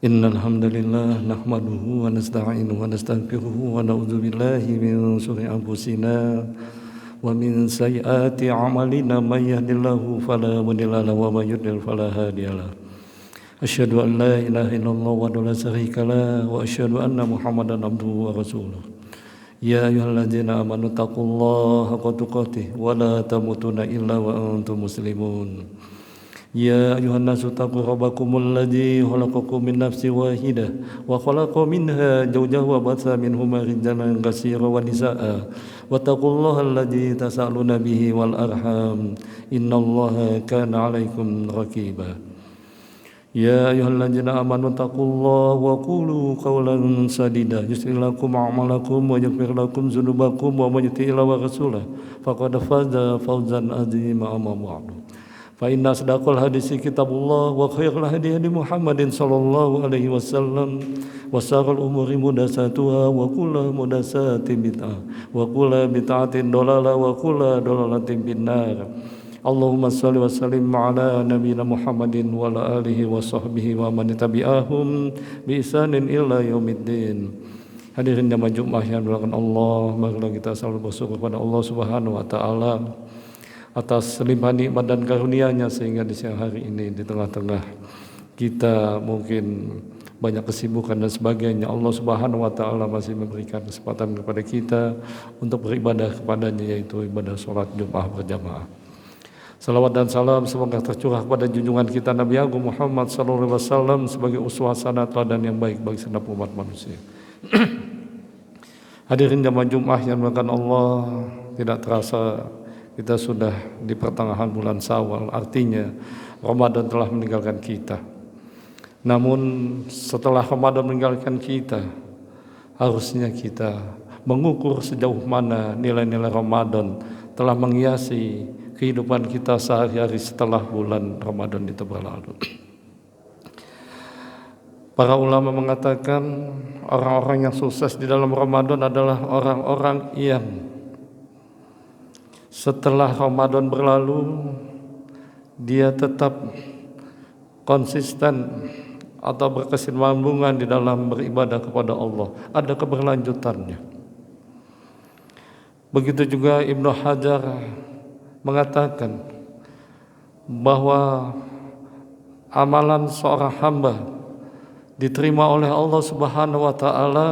إن الحمد لله نحمده ونستعينه ونستغفره ونعوذ بالله من شرور أنفسنا ومن سيئات أعمالنا من يهد الله فلا مضل له ومن يضلل فلا هادي له أشهد أن لا إله إلا الله وحده لا شريك له وأشهد أن محمدا عبده ورسوله يا أيها الذين آمنوا اتقوا الله حق تقاته ولا تموتن إلا وأنتم مسلمون يا أيها الناس اتقوا ربكم الذي خلقكم من نفس واحدة وخلق منها زوجها وبث منهما رجالا كثيرا ونساء واتقوا الله الذي تسألون به والأرحام إن الله كان عليكم رقيبا يا أيها الذين آمنوا اتقوا الله وقولوا قولا سديدا يصلح لكم أعمالكم ويغفر لكم ذنوبكم ومن يطع الله ورسوله فقد فاز فوزا عظيما أما بعد فإن أصدق الحديث كتاب الله وخير الهدي هدي محمد صلى الله عليه وسلم وشر الأمور محدثاتها وكل محدثات بدعة وكل بدعة ضلالة وكل ضلالة في النار اللهم صل وسلم على نبينا محمد وعلى آله وصحبه ومن tabi'ahum بإحسان إلى يوم الدين. Hadirin jamaah Jumat yang dimuliakan Allah, marilah kita selalu bersyukur kepada Allah Subhanahu wa taala atas limpahan nikmat dan karunia-Nya sehingga di siang hari ini di tengah-tengah kita mungkin banyak kesibukan dan sebagainya, Allah Subhanahu wa taala masih memberikan kesempatan kepada kita untuk beribadah kepada-Nya, yaitu ibadah salat Jumat berjamaah. Salawat dan salam semoga tercurah kepada junjungan kita Nabi Agung Muhammad sallallahu alaihi wasallam sebagai uswah hasanah teladan yang baik bagi segenap umat manusia. Hadirin jamaah Jumat yang dimuliakan Allah, tidak terasa kita sudah di pertengahan bulan Syawal, artinya Ramadan telah meninggalkan kita. Namun setelah Ramadan meninggalkan kita, harusnya kita mengukur sejauh mana nilai-nilai Ramadan telah menghiasi kehidupan kita sehari-hari setelah bulan Ramadan itu berlalu. Para ulama mengatakan orang-orang yang sukses di dalam Ramadan adalah orang-orang yang setelah Ramadan berlalu dia tetap konsisten atau berkesinambungan di dalam beribadah kepada Allah, ada keberlanjutannya. Begitu juga Ibnu Hajar mengatakan bahwa amalan seorang hamba diterima oleh Allah Subhanahu wa taala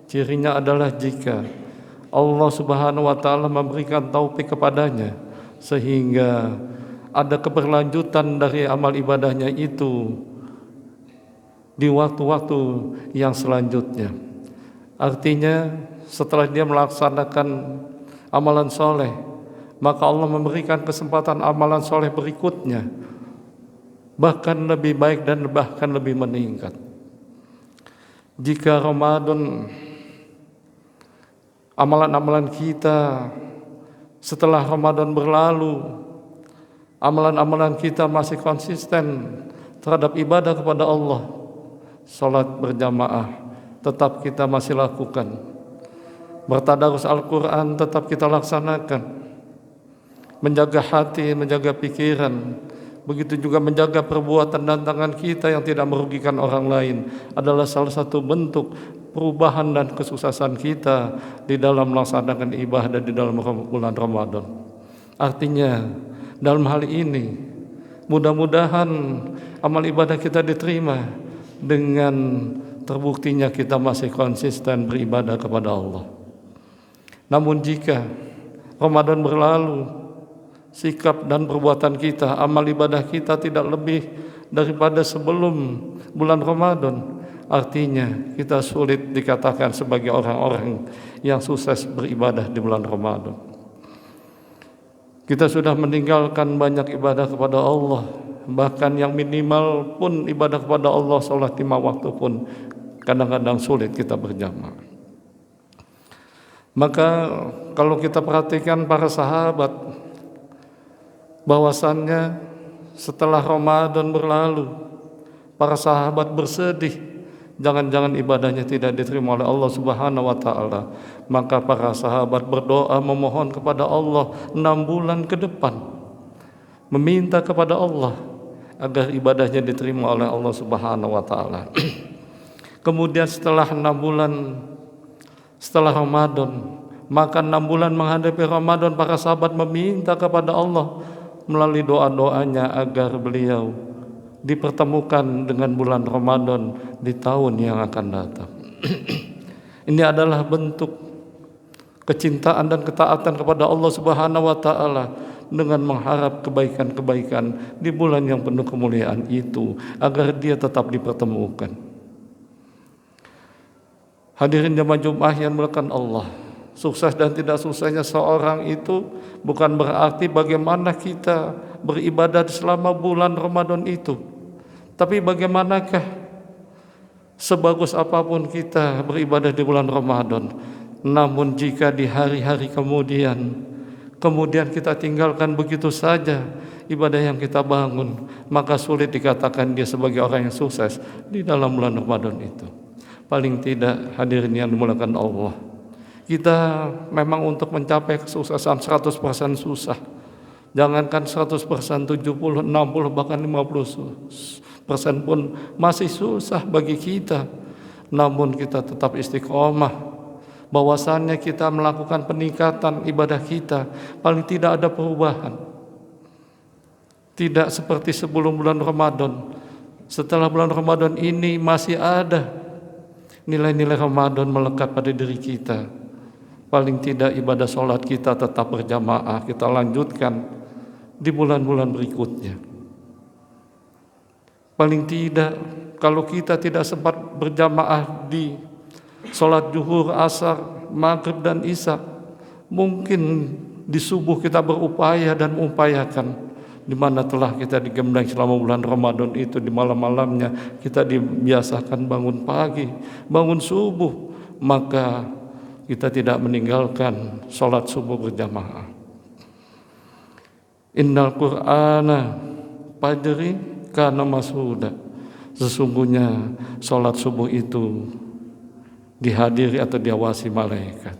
cirinya adalah jika Allah Subhanahu wa taala memberikan taufik kepadanya sehingga ada keberlanjutan dari amal ibadahnya itu di waktu-waktu yang selanjutnya. Artinya setelah dia melaksanakan amalan soleh, maka Allah memberikan kesempatan amalan soleh berikutnya bahkan lebih baik dan bahkan lebih meningkat. Jika Ramadan amalan-amalan kita setelah Ramadan berlalu, amalan-amalan kita masih konsisten terhadap ibadah kepada Allah, salat berjamaah tetap kita masih lakukan, bertadarus Al-Quran tetap kita laksanakan, menjaga hati, menjaga pikiran, begitu juga menjaga perbuatan dan tangan kita yang tidak merugikan orang lain adalah salah satu bentuk perubahan dan kesuksesan kita di dalam melaksanakan ibadah di dalam bulan Ramadan. Artinya dalam hal ini mudah-mudahan amal ibadah kita diterima dengan terbuktinya kita masih konsisten beribadah kepada Allah. Namun jika Ramadan berlalu, sikap dan perbuatan kita, amal ibadah kita tidak lebih daripada sebelum bulan Ramadan, artinya kita sulit dikatakan sebagai orang-orang yang sukses beribadah di bulan Ramadan. Kita sudah meninggalkan banyak ibadah kepada Allah, bahkan yang minimal pun ibadah kepada Allah, salat 5 waktu pun kadang-kadang sulit kita berjamaah. Maka kalau kita perhatikan para sahabat, bahwasannya setelah Ramadan berlalu para sahabat bersedih jangan-jangan ibadahnya tidak diterima oleh Allah Subhanahu wa taala. Maka para sahabat berdoa memohon kepada Allah 6 bulan ke depan, meminta kepada Allah agar ibadahnya diterima oleh Allah Subhanahu wa taala. Kemudian setelah 6 bulan setelah Ramadan, maka 6 bulan menghadapi Ramadan, para sahabat meminta kepada Allah melalui doa-doanya agar beliau dipertemukan dengan bulan Ramadan di tahun yang akan datang. Ini adalah bentuk kecintaan dan ketaatan kepada Allah Subhanahu wa taala dengan mengharap kebaikan-kebaikan di bulan yang penuh kemuliaan itu agar dia tetap dipertemukan. Hadirin jamaah Jumat yang dimuliakan Allah, sukses dan tidak suksesnya seorang itu bukan berarti bagaimana kita beribadah selama bulan Ramadan itu, tapi bagaimanakah sebagus apapun kita beribadah di bulan Ramadan, namun jika di hari-hari kemudian kita tinggalkan begitu saja ibadah yang kita bangun, maka sulit dikatakan dia sebagai orang yang sukses di dalam bulan Ramadan itu. Paling tidak, hadirin yang dimuliakan Allah, kita memang untuk mencapai kesuksesan 100% susah. Jangankan 100%, 70, 60, bahkan 50% pun masih susah bagi kita. Namun kita tetap istiqomah, bahwasannya kita melakukan peningkatan ibadah kita, paling tidak ada perubahan. Tidak seperti sebelum bulan Ramadan. Setelah bulan Ramadan ini masih ada nilai-nilai Ramadan melekat pada diri kita. Paling tidak ibadah sholat kita tetap berjamaah, kita lanjutkan di bulan-bulan berikutnya. Paling tidak kalau kita tidak sempat berjamaah di sholat zuhur, asar, maghrib dan isya, mungkin di subuh kita berupaya dan mengupayakan, di mana telah kita digembleng selama bulan Ramadan itu, di malam-malamnya kita dibiasakan bangun pagi, bangun subuh, maka kita tidak meninggalkan sholat subuh berjamaah. Innal Qur'ana fajri kana mashhuda. Sesungguhnya sholat subuh itu dihadiri atau diawasi malaikat.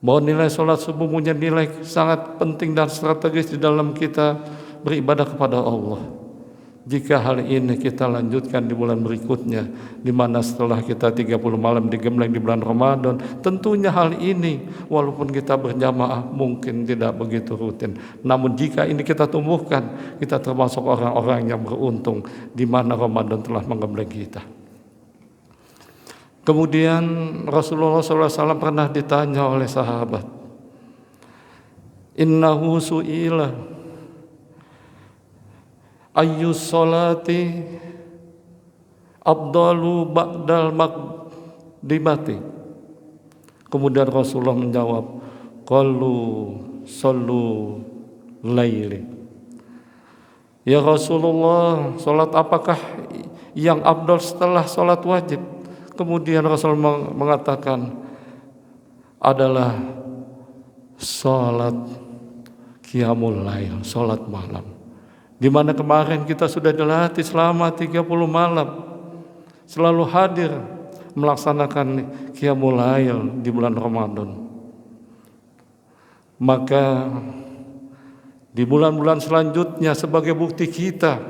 Bahwa nilai sholat subuh punya nilai sangat penting dan strategis di dalam kita beribadah kepada Allah. Jika hal ini kita lanjutkan di bulan berikutnya, di mana setelah kita 30 malam digembleng di bulan Ramadan, tentunya hal ini walaupun kita berjamaah mungkin tidak begitu rutin. Namun jika ini kita tumbuhkan, kita termasuk orang-orang yang beruntung di mana Ramadan telah menggembleng kita. Kemudian Rasulullah SAW pernah ditanya oleh sahabat, innahu su'ila ayyus sholati afdalu ba'dal maghribati. Kemudian Rasulullah menjawab, qalu sallu laili. Ya Rasulullah, salat apakah yang afdal setelah salat wajib? Kemudian Rasul mengatakan adalah salat qiyamul lail, salat malam. Di mana kemarin kita sudah dilatih selama 30 malam selalu hadir melaksanakan qiyamul lail di bulan Ramadan. Maka di bulan-bulan selanjutnya sebagai bukti kita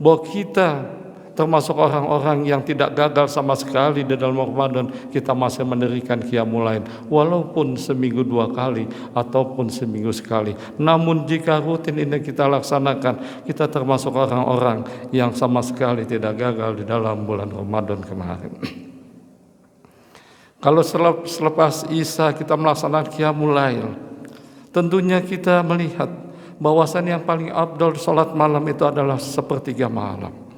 bahwa kita termasuk orang-orang yang tidak gagal sama sekali di dalam Ramadan, kita masih mendirikan qiyamul lail walaupun seminggu 2 kali ataupun seminggu sekali. Namun jika rutin ini kita laksanakan, kita termasuk orang-orang yang sama sekali tidak gagal di dalam bulan Ramadan kemarin. Kalau selepas Isya kita melaksanakan qiyamul lail, tentunya kita melihat bahwasan yang paling afdal salat malam itu adalah sepertiga malam.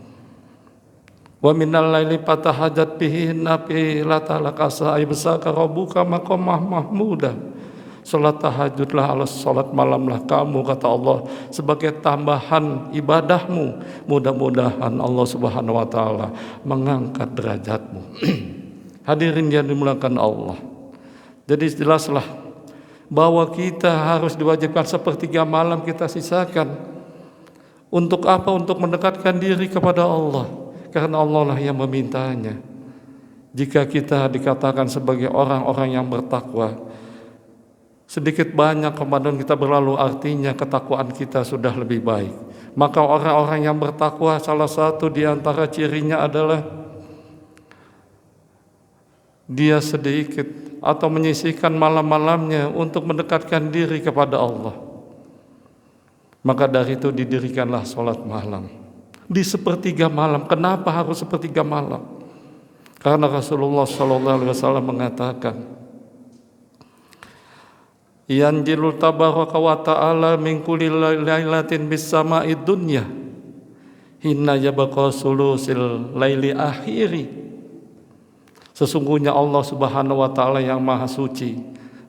Wa minal laili fatahajat bihi nafilata lakasa ibsaka rabbuka maqamah mahmuda. Salat tahajudlah ala salat malamlah kamu, kata Allah, sebagai tambahan ibadahmu. Mudah-mudahan Allah Subhanahu wa taala mengangkat derajatmu. Hadirin yang dimuliakan Allah. Jadi jelaslah bahwa kita harus diwajibkan sepertiga malam kita sisakan. Untuk apa? Untuk mendekatkan diri kepada Allah. Karena Allah lah yang memintanya. Jika kita dikatakan sebagai orang-orang yang bertakwa, sedikit banyak Ramadan kita berlalu, artinya ketakwaan kita sudah lebih baik. Maka orang-orang yang bertakwa salah satu di antara cirinya adalah dia sedikit atau menyisihkan malam-malamnya untuk mendekatkan diri kepada Allah. Maka dari itu didirikanlah sholat malam di sepertiga malam. Kenapa harus sepertiga malam? Karena Rasulullah SAW mengatakan, yanjilul tabaraka wa ta'ala min kulli lailatin bis sama'i dunya hinna yabqa sulusil laili akhiri. Sesungguhnya Allah Subhanahu wa ta'ala yang maha suci,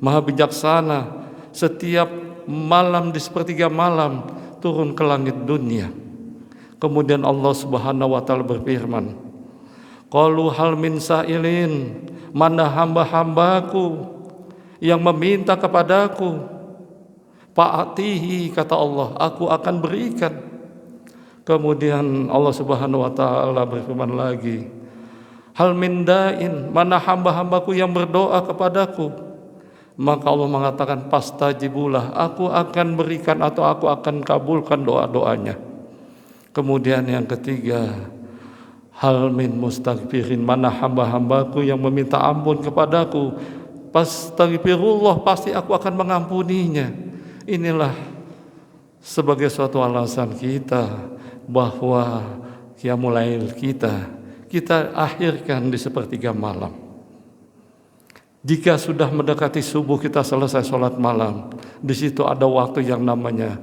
maha bijaksana, setiap malam di sepertiga malam turun ke langit dunia. Kemudian Allah Subhanahu wa ta'ala berfirman, qalu hal min sa'ilin, mana hamba-hambaku yang meminta kepadaku, fa'atihi, kata Allah, aku akan berikan. Kemudian Allah Subhanahu wa ta'ala berfirman lagi, hal min da'in, mana hamba-hambaku yang berdoa kepadaku. Maka Allah mengatakan, pastajibulah, aku akan berikan atau aku akan kabulkan doa-doanya. Kemudian yang ketiga, hal min mustaghfirin, mana hamba-hambaku yang meminta ampun kepadaku, pastaghfirullah, pasti aku akan mengampuninya. Inilah sebagai suatu alasan kita bahwa qiyamul lail kita akhirkan di sepertiga malam. Jika sudah mendekati subuh kita selesai sholat malam, di situ ada waktu yang namanya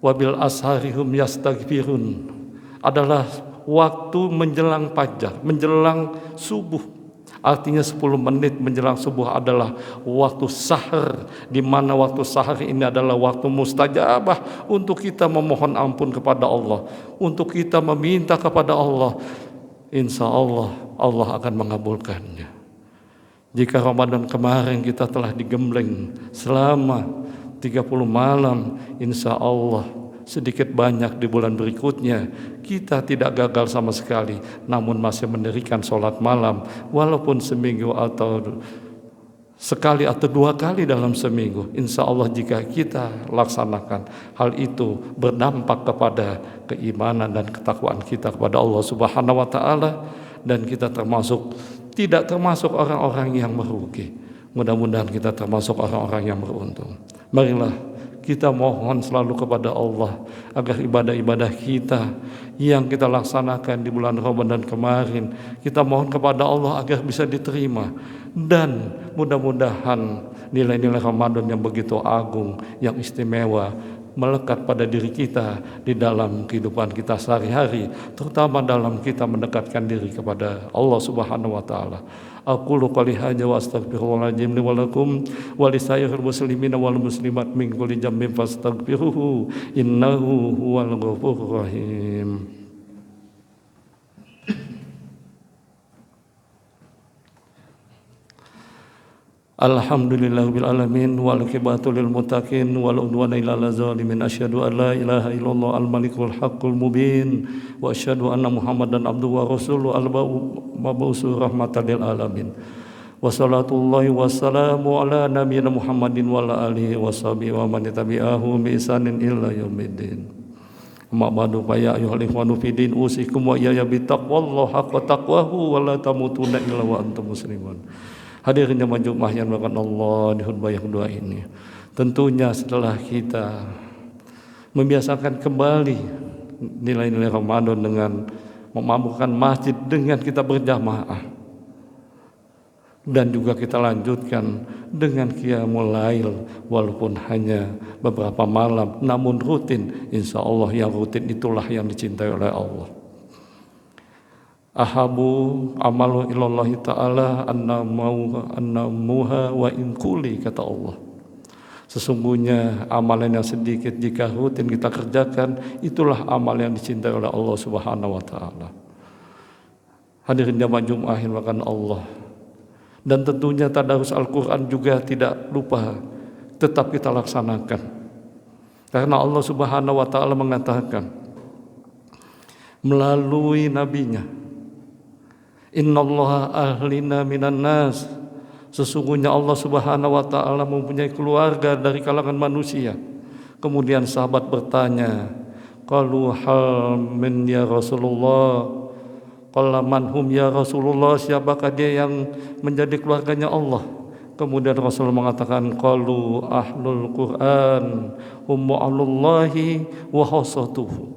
wabil asharihum yastaghfirun, adalah waktu menjelang fajar, menjelang subuh. Artinya 10 menit menjelang subuh adalah waktu sahar, di mana waktu sahar ini adalah waktu mustajabah untuk kita memohon ampun kepada Allah, untuk kita meminta kepada Allah. Insya Allah, Allah akan mengabulkannya. Jika Ramadan kemarin kita telah digembleng selama 30 malam, insya Allah sedikit banyak di bulan berikutnya kita tidak gagal sama sekali, namun masih mendirikan sholat malam walaupun seminggu atau sekali atau 2 kali dalam seminggu. Insya Allah jika kita laksanakan hal itu, berdampak kepada keimanan dan ketakwaan kita kepada Allah Subhanahu wa ta'ala, dan kita tidak termasuk orang-orang yang merugi. Mudah-mudahan kita termasuk orang-orang yang beruntung. Marilah kita mohon selalu kepada Allah agar ibadah-ibadah kita yang kita laksanakan di bulan Ramadan kemarin, kita mohon kepada Allah agar bisa diterima, dan mudah-mudahan nilai-nilai Ramadan yang begitu agung, yang istimewa melekat pada diri kita di dalam kehidupan kita sehari-hari, terutama dalam kita mendekatkan diri kepada Allah Subhanahu wa ta'ala. Aqulu qouli hadza wa astaghfirullahaladzim li wa lakum wa lisairil muslimina wal muslimat min kulli dhanbin fastaghfiruhu innahu huwal ghafurur rahim. Alhamdulillahirabbil alamin wal aqibatu lil muttaqin wal udwana illa lil zalimin. Asyhadu an la ilaha illallah al malikul haqqul mubin wa asyhadu anna muhammadan abduhu wa rasuluhu al mabusu rahmatan lil alamin. Wassalatullahi wassalamu ala nabiyyina Muhammadin wa ala alihi washabihi wa man tabi'ahu bi ihsanin ila yaumiddin. Amma ba'du, fa ya ayyuhal ikhwanu fiddin, usikum wa iyaya bi taqwallahi haqqa taqwahu wa la tamutunna illa wa antum muslimun. Hadirin jemaah Jumat yang dimuliakan Allah, di khutbah yang kedua ini, tentunya setelah kita membiasakan kembali nilai-nilai Ramadan dengan memampukan masjid dengan kita berjamaah, dan juga kita lanjutkan dengan qiyamul lail walaupun hanya beberapa malam, namun rutin. Insya Allah yang rutin itulah yang dicintai oleh Allah. Ahabu amalu ilallahi ta'ala annamuha wa inkuli, kata Allah. Sesungguhnya amalan yang sedikit jika rutin kita kerjakan, itulah amal yang dicintai oleh Allah Subhanahu wa ta'ala. Hadirin jamaah Jumat yang dimuliakan Allah, dan tentunya tadarus Al-Quran juga tidak lupa tetap kita laksanakan, karena Allah Subhanahu wa ta'ala mengatakan melalui nabinya, innallaha ahlina minan nas, sesungguhnya Allah Subhanahu wa ta'ala mempunyai keluarga dari kalangan manusia. Kemudian sahabat bertanya, Qalu hal min ya Rasulullah. Qala man hum ya Rasulullah, siapakah dia yang menjadi keluarganya Allah? Kemudian Rasul mengatakan, qalu ahlul Quran hum mu'alullahi wa khassatuhu.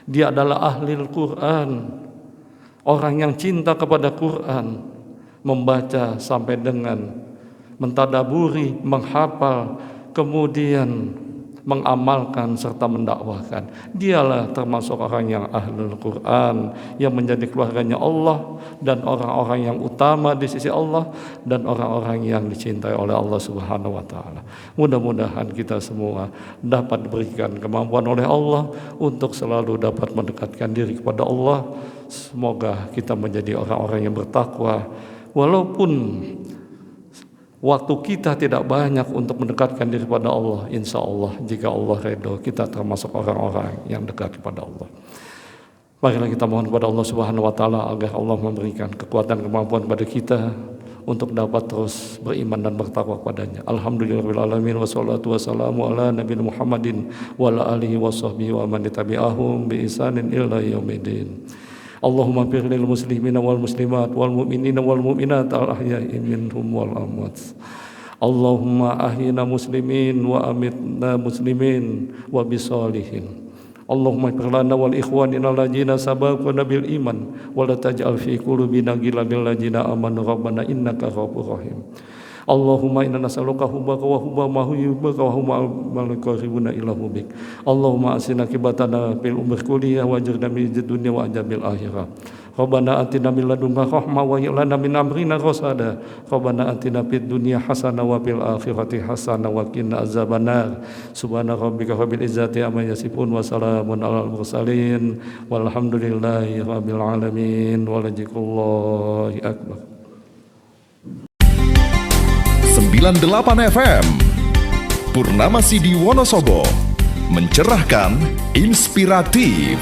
Dia adalah ahli Quran, orang yang cinta kepada Quran, membaca sampai dengan mentadaburi, menghafal, kemudian mengamalkan serta mendakwahkan. Dialah termasuk orang yang ahlul Quran, yang menjadi keluarganya Allah dan orang-orang yang utama di sisi Allah dan orang-orang yang dicintai oleh Allah Subhanahu wa taala. Mudah-mudahan kita semua dapat diberikan kemampuan oleh Allah untuk selalu dapat mendekatkan diri kepada Allah. Semoga kita menjadi orang-orang yang bertakwa walaupun waktu kita tidak banyak untuk mendekatkan diri kepada Allah. Insya Allah jika Allah ridho, kita termasuk orang-orang yang dekat kepada Allah. Marilah kita mohon kepada Allah Subhanahu wa taala agar Allah memberikan kekuatan kemampuan kepada kita untuk dapat terus beriman dan bertakwa kepadanya. Alhamdulillahirabbil alamin, wassalatu wassalamu ala nabiyina Muhammadin wa ala alihi washabbihi wa man tabi'ahum bi ihsanin ila yaumil. Allahumma ighfir lil muslimina wal muslimat wal mu'minina wal mu'minat al ahya'i minhum wal amwat. Allahumma ahyina muslimin wa amitna muslimin wa bisalihin. Allahumma ighfir lana wal ikhwanina alladzina sabaquna bil iman wa la taj'al fi qulubina ghillan lil ladzina amanu rabbana innaka ghafurur rahim. Allahumma inna nas'aluka hubbaka wa hubba ma yuhibbuka wa hubba ma yuqarribuna ila hubbik. Allahumma asina kibatana fil umur kulliyah wa ajirna min dunya wa ajabil akhirah. Rabbana atina min ladunka rahmah wa hab lana min amrina rasada. Rabbana atina fid dunya hasanah wa fil akhirati hasanah wa qina azabannar. Subhana rabbika rabbil izzati amma yasifun wa salamun alal mursalin walhamdulillahi rabbil alamin wa lajiqullahi akbar. 98 FM Purnama Sidi Wonosobo, mencerahkan, inspiratif.